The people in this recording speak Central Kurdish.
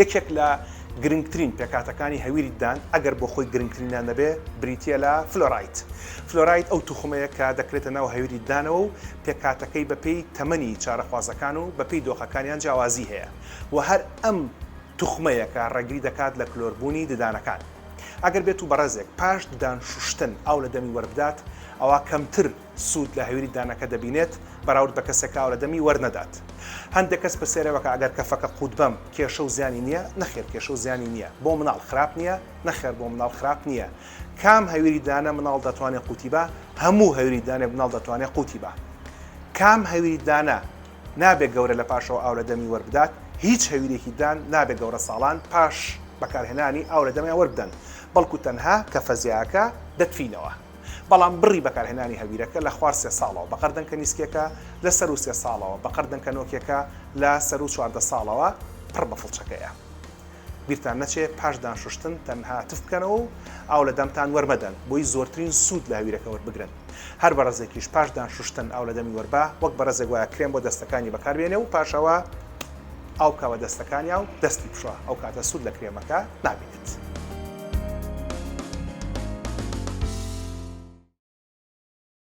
یەکێک لە گرنگترین پێکاتەکانی هەویریدان ئەگەر بۆ خۆی گرنگترینیان نەبێ بریتە لە فلۆرایت. فلۆرایت ئەو توخمەیە کە دەکرێتە ناو هەویریدانەوە و پێکاتەکەی بەپێی تەمەنی چارەخوازەکان و بەپێی دۆخەکانیان جیاوازی هەیە و هەر ئەم توخمەیە کە ڕێگری دەکات لە کلۆربوونی ددانەکان. ئەگەر بێت و بەڕێزێک پاش ددان شوشتن ئاو لە دەمی وەربدات ئەوە کەمتر سوود لە هەویری دانەکە دەبینێت بەراورد بە کەسێکا ئاو لە دەمی وەرنەدات. هەندێک کەس پرسێرەوەکە ئەگەر کەفەکە قووت بەم کێشە و زیانی نییە، نەخێر کێشە و زیانی نییە، بۆ مناڵ خراپ نییە، نەخێر بۆ مناڵ خراپ نییە. کام هەویری دانە مناڵ دەتوانێت قوتی بە، هەموو هەویری دانێ مناڵ دەتوانێت قوتی بە. کام هەویری دانە نابێت گەورە لە پاشەوە ئاو لە دەمی وەربدات، هیچ هەویرێکی دان نابێت گەورە ساڵان پاش بەکارهێنانی ئاو لە دەمی وەربدەن، بەڵکو تەنها کە فەزیاکە دەتفینەوە. بەڵام بڕی بەکارهێنانی هەویرەکە لە خوار 3 ساڵەوە، بەقەردەنکە نیسکێکە لە سەر و 3 ساڵەوە، بەقەردەنکە نۆکێکە لە سەر و 14 ساڵەوە پڕ بە فڵچەکەیە. بیرتان نەچێت پاش دانشوشتن تەنها تف بکەنەوە و ئاو لە دەمتان وەرمەدەن بۆی زۆرترین سوود لە هەویرەکە وەربگرن. هەر بەڕێزێکیش پاش دانشوشتن ئاو لە دەمی وەربا وەک بەڕێزێک وایە کرێم بۆ دەستەکانی بەکاربێنێ و پاشەوە ئاو کاوە دەستەکانی و دەستی بشوە، ئەو کاتە سوود لە کرێمەکە نابێت.